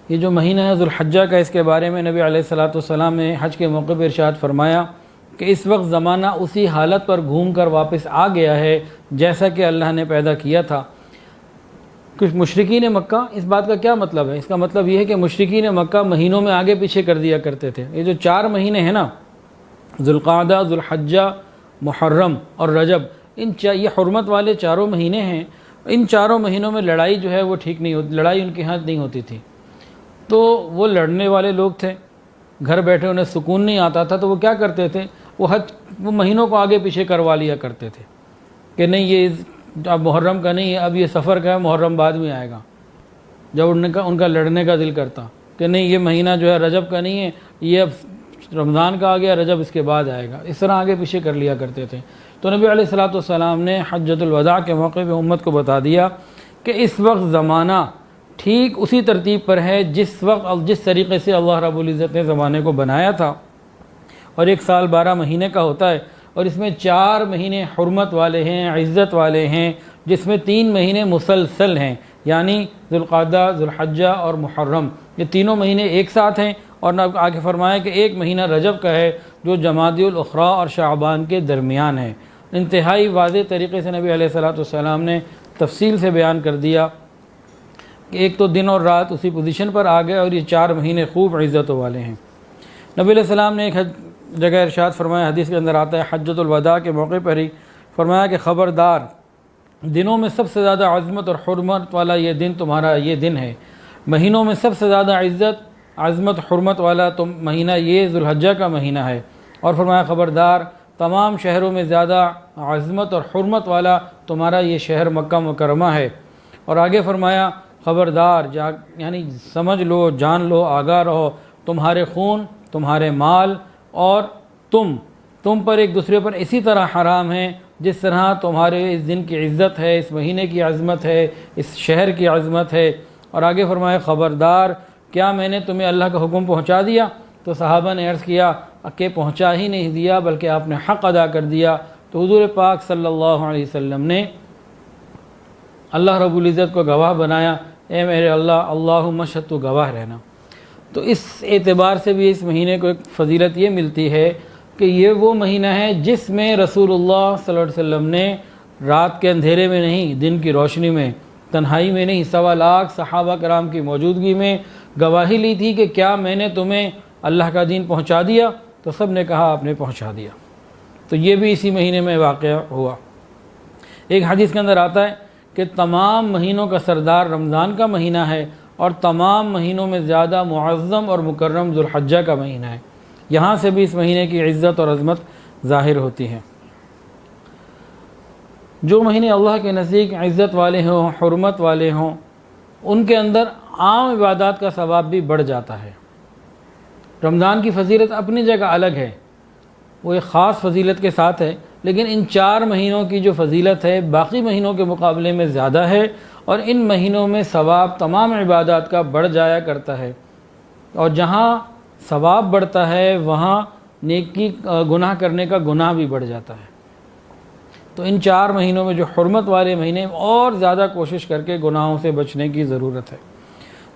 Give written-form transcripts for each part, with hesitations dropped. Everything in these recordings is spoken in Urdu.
یہ جو مہینہ ہے ذوالحجہ کا، اس کے بارے میں نبی علیہ الصلوۃ والسلام نے حج کے موقع پر ارشاد فرمایا کہ اس وقت زمانہ اسی حالت پر گھوم کر واپس آ گیا ہے جیسا کہ اللہ نے پیدا کیا تھا۔ کچھ مشرکین مکہ، اس بات کا کیا مطلب ہے؟ اس کا مطلب یہ ہے کہ مشرکین مکہ مہینوں میں آگے پیچھے کر دیا کرتے تھے۔ یہ جو 4 مہینے ہیں نا، ذوالقعدہ، ذوالحجہ، محرم اور رجب، یہ حرمت والے 4 مہینے ہیں۔ ان 4 مہینوں میں لڑائی جو ہے وہ ٹھیک نہیں ہوتی، لڑائی ان کے ہاں نہیں ہوتی تھی۔ تو وہ لڑنے والے لوگ تھے، گھر بیٹھے انہیں سکون نہیں آتا تھا، تو وہ کیا کرتے تھے؟ وہ مہینوں کو آگے پیچھے کروا لیا کرتے تھے کہ نہیں یہ اب محرم کا نہیں ہے، اب یہ سفر کا ہے، محرم بعد میں آئے گا۔ جب ان کا لڑنے کا دل کرتا کہ نہیں یہ مہینہ جو ہے رجب کا نہیں ہے، یہ اب رمضان کا آ گیا، رجب اس کے بعد آئے گا، اس طرح آگے پیچھے کر لیا کرتے تھے۔ تو نبی علیہ الصلوۃ والسلام نے حجۃ الوداع کے موقع پہ امت کو بتا دیا کہ اس وقت زمانہ ٹھیک اسی ترتیب پر ہے جس وقت اور جس طریقے سے اللہ رب العزت نے زمانے کو بنایا تھا، اور 1 سال 12 مہینے کا ہوتا ہے، اور اس میں 4 مہینے حرمت والے ہیں، عزت والے ہیں، جس میں 3 مہینے مسلسل ہیں، یعنی ذوالقعدہ، ذوالحجہ اور محرم، یہ تینوں مہینے ایک ساتھ ہیں۔ اور آگے فرمایا کہ 1 مہینہ رجب کا ہے جو جمادی الاخری اور شعبان کے درمیان ہے۔ انتہائی واضح طریقے سے نبی علیہ الصلوۃ والسلام نے تفصیل سے بیان کر دیا کہ ایک تو دن اور رات اسی پوزیشن پر آ گئے، اور یہ 4 مہینے خوب عزتوں والے ہیں۔ نبی علیہ السلام نے ایک جگہ ارشاد فرمایا، حدیث کے اندر آتا ہے، حجۃ الوداع کے موقع پر ہی فرمایا کہ خبردار، دنوں میں سب سے زیادہ عظمت اور حرمت والا یہ دن تمہارا یہ دن ہے، مہینوں میں سب سے زیادہ عظمت حرمت والا مہینہ یہ ذوالحجہ کا مہینہ ہے۔ اور فرمایا خبردار، تمام شہروں میں زیادہ عظمت اور حرمت والا تمہارا یہ شہر مکہ مکرمہ ہے۔ اور آگے فرمایا خبردار، یعنی سمجھ لو، جان لو، آگاہ رہو، تمہارے خون، تمہارے مال اور تم پر ایک دوسرے پر اسی طرح حرام ہیں جس طرح تمہارے اس دن کی عزت ہے، اس مہینے کی عظمت ہے، اس شہر کی عظمت ہے۔ اور آگے فرمایا خبردار، کیا میں نے تمہیں اللہ کا حکم پہنچا دیا؟ تو صحابہ نے عرض کیا کہ پہنچا ہی نہیں دیا بلکہ آپ نے حق ادا کر دیا۔ تو حضور پاک صلی اللہ علیہ وسلم نے اللہ رب العزت کو گواہ بنایا، اے میرے اللہ، اللہم اشہد، تو گواہ رہنا۔ تو اس اعتبار سے بھی اس مہینے کو ایک فضیلت یہ ملتی ہے کہ یہ وہ مہینہ ہے جس میں رسول اللہ صلی اللہ علیہ وسلم نے رات کے اندھیرے میں نہیں، دن کی روشنی میں، تنہائی میں نہیں، 1.25 لاکھ صحابہ کرام کی موجودگی میں گواہی لی تھی کہ کیا میں نے تمہیں اللہ کا دین پہنچا دیا؟ تو سب نے کہا آپ نے پہنچا دیا۔ تو یہ بھی اسی مہینے میں واقعہ ہوا۔ ایک حدیث کے اندر آتا ہے کہ تمام مہینوں کا سردار رمضان کا مہینہ ہے، اور تمام مہینوں میں زیادہ معظم اور مکرم ذوالحجہ کا مہینہ ہے۔ یہاں سے بھی اس مہینے کی عزت اور عظمت ظاہر ہوتی ہے۔ جو مہینے اللہ کے نزدیک عزت والے ہوں، حرمت والے ہوں، ان کے اندر عام عبادات کا ثواب بھی بڑھ جاتا ہے۔ رمضان کی فضیلت اپنی جگہ الگ ہے، وہ ایک خاص فضیلت کے ساتھ ہے، لیکن ان 4 مہینوں کی جو فضیلت ہے باقی مہینوں کے مقابلے میں زیادہ ہے، اور ان مہینوں میں ثواب تمام عبادات کا بڑھ جایا کرتا ہے، اور جہاں ثواب بڑھتا ہے وہاں نیکی گناہ کرنے کا گناہ بھی بڑھ جاتا ہے۔ تو ان 4 مہینوں میں جو حرمت والے مہینے اور زیادہ کوشش کر کے گناہوں سے بچنے کی ضرورت ہے۔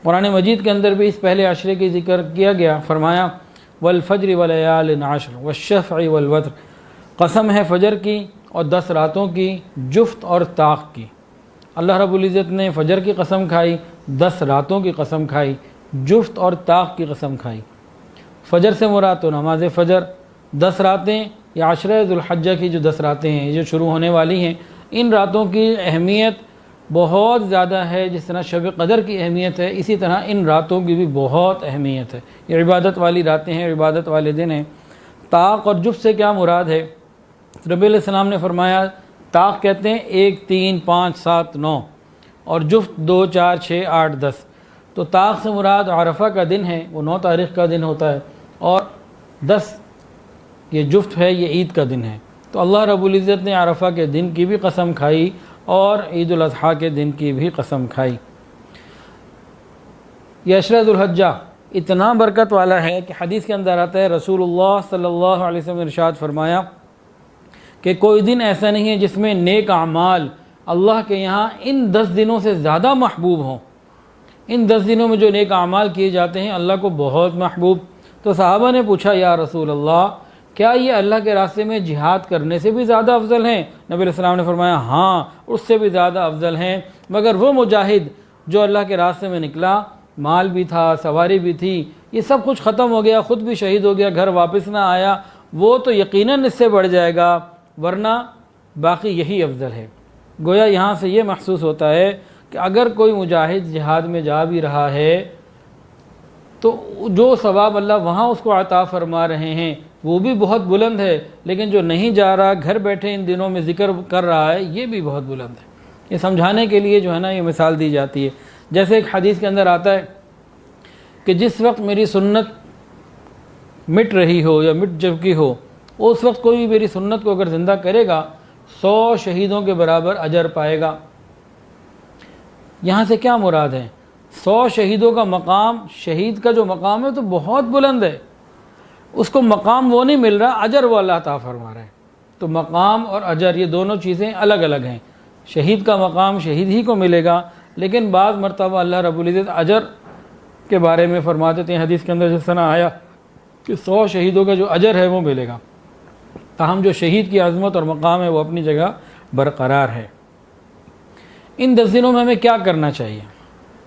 قرآن مجید کے اندر بھی اس پہلے عشرے کی ذکر کیا گیا، فرمایا والفجر ولیال عشر والشفع والوتر، قسم ہے فجر کی اور 10 راتوں کی، جفت اور طاق کی۔ اللہ رب العزت نے فجر کی قسم کھائی، 10 راتوں کی قسم کھائی، جفت اور طاق کی قسم کھائی۔ فجر سے مراد تو نماز فجر، 10 راتیں یا عشرہ ذوالحجہ کی جو 10 راتیں ہیں جو شروع ہونے والی ہیں، ان راتوں کی اہمیت بہت زیادہ ہے۔ جس طرح شب قدر کی اہمیت ہے، اسی طرح ان راتوں کی بھی بہت اہمیت ہے۔ یہ عبادت والی راتیں ہیں، عبادت والے دن ہیں۔ طاق اور جفت سے کیا مراد ہے؟ نبی علیہ السلام نے فرمایا طاق کہتے ہیں 1 3 5 7 9، اور جفت 2 4 6 8 10۔ تو طاق سے مراد عرفہ کا دن ہے، وہ 9 تاریخ کا دن ہوتا ہے، اور 10 یہ جفت ہے، یہ عید کا دن ہے۔ تو اللہ رب العزت نے عرفہ کے دن کی بھی قسم کھائی اور عید الاضحیٰ کے دن کی بھی قسم کھائی۔ یہ عشرہ ذوالحجہ اتنا برکت والا ہے کہ حدیث کے اندر آتا ہے، رسول اللہ صلی اللہ علیہ وسلم نے ارشاد فرمایا کہ کوئی دن ایسا نہیں ہے جس میں نیک اعمال اللہ کے یہاں ان 10 دنوں سے زیادہ محبوب ہوں۔ ان 10 دنوں میں جو نیک اعمال کیے جاتے ہیں اللہ کو بہت محبوب۔ تو صحابہ نے پوچھا یا رسول اللہ کیا یہ اللہ کے راستے میں جہاد کرنے سے بھی زیادہ افضل ہیں؟ نبی علیہ السلام نے فرمایا ہاں اس سے بھی زیادہ افضل ہیں، مگر وہ مجاہد جو اللہ کے راستے میں نکلا، مال بھی تھا، سواری بھی تھی، یہ سب کچھ ختم ہو گیا، خود بھی شہید ہو گیا، گھر واپس نہ آیا، وہ تو یقیناً اس سے بڑھ جائے گا، ورنہ باقی یہی افضل ہے۔ گویا یہاں سے یہ محسوس ہوتا ہے کہ اگر کوئی مجاہد جہاد میں جا بھی رہا ہے تو جو ثواب اللہ وہاں اس کو عطا فرما رہے ہیں وہ بھی بہت بلند ہے، لیکن جو نہیں جا رہا، گھر بیٹھے ان دنوں میں ذکر کر رہا ہے، یہ بھی بہت بلند ہے۔ یہ سمجھانے کے لیے جو ہے نا یہ مثال دی جاتی ہے۔ جیسے ایک حدیث کے اندر آتا ہے کہ جس وقت میری سنت مٹ رہی ہو یا مٹ چکی ہو، اس وقت کوئی بھی میری سنت کو اگر زندہ کرے گا 100 شہیدوں کے برابر اجر پائے گا۔ یہاں سے کیا مراد ہے؟ 100 شہیدوں کا مقام، شہید کا جو مقام ہے تو بہت بلند ہے، اس کو مقام وہ نہیں مل رہا، اجر وہ اللہ عطا فرما رہا ہے۔ تو مقام اور اجر یہ دونوں چیزیں الگ الگ ہیں۔ شہید کا مقام شہید ہی کو ملے گا، لیکن بعض مرتبہ اللہ رب العزت اجر کے بارے میں فرما دیتے ہیں، حدیث کے اندر جس طرح آیا کہ 100 شہیدوں کا جو اجر ہے وہ ملے گا، تاہم جو شہید کی عظمت اور مقام ہے وہ اپنی جگہ برقرار ہے۔ ان 10 دنوں میں ہمیں کیا کرنا چاہیے؟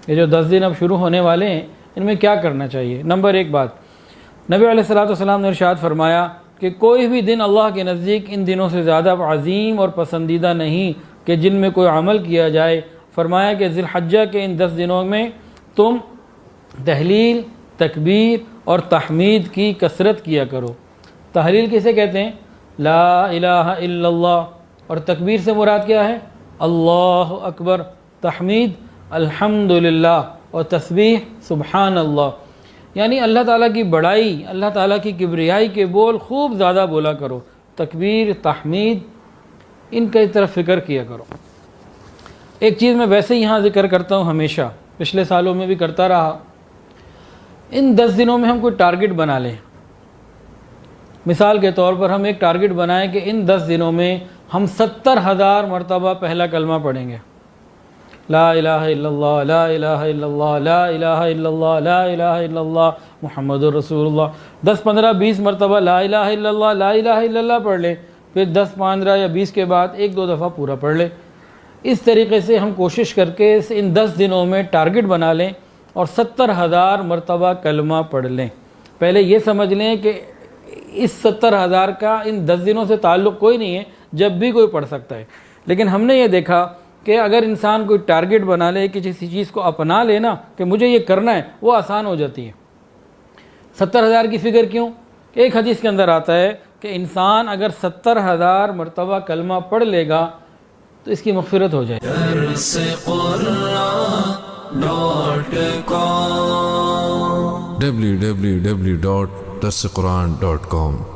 یہ جو 10 دن اب شروع ہونے والے ہیں ان میں کیا کرنا چاہیے؟ نمبر 1 بات، نبی علیہ السلام نے ارشاد فرمایا کہ کوئی بھی دن اللہ کے نزدیک ان دنوں سے زیادہ عظیم اور پسندیدہ نہیں کہ جن میں کوئی عمل کیا جائے۔ فرمایا کہ ذی الحجہ کے ان 10 دنوں میں تم تحلیل، تکبیر اور تحمید کی کثرت کیا کرو۔ تحلیل کسے کہتے ہیں؟ لا الہ الا اللہ، اور تکبیر سے مراد کیا ہے؟ اللہ اکبر، تحمید الحمدللہ، اور تسبیح سبحان اللہ۔ یعنی اللہ تعالیٰ کی بڑائی، اللہ تعالیٰ کی کبریائی کے بول خوب زیادہ بولا کرو۔ تکبیر، تحمید، ان کی طرف فکر کیا کرو۔ ایک چیز میں ویسے یہاں ذکر کرتا ہوں، ہمیشہ پچھلے سالوں میں بھی کرتا رہا، ان 10 دنوں میں ہم کوئی ٹارگٹ بنا لیں۔ مثال کے طور پر ہم ایک ٹارگٹ بنائیں کہ ان 10 دنوں میں ہم 70,000 مرتبہ پہلا کلمہ پڑھیں گے، لا الہ الا اللہ، لا الہ الا اللہ، لا الہ الا اللہ، لا الہ الا اللہ محمد رسول اللہ۔ 10 15 20 مرتبہ لا الہ الا اللہ، لا الہ الا اللہ پڑھ لیں، پھر 10 15 یا 20 کے بعد 1 2 دفعہ پورا پڑھ لیں۔ اس طریقے سے ہم کوشش کر کے ان 10 دنوں میں ٹارگٹ بنا لیں اور 70,000 مرتبہ کلمہ پڑھ لیں۔ پہلے یہ سمجھ لیں کہ اس 70,000 کا ان 10 دنوں سے تعلق کوئی نہیں ہے، جب بھی کوئی پڑھ سکتا ہے۔ لیکن ہم نے یہ دیکھا کہ اگر انسان کوئی ٹارگٹ بنا لے، کسی چیز کو اپنا لے نا کہ مجھے یہ کرنا ہے، وہ آسان ہو جاتی ہے۔ 70,000 کی فکر کیوں؟ ایک حدیث کے اندر آتا ہے کہ انسان اگر 70,000 مرتبہ کلمہ پڑھ لے گا تو اس کی مغفرت ہو جائے۔ www.darsequran.com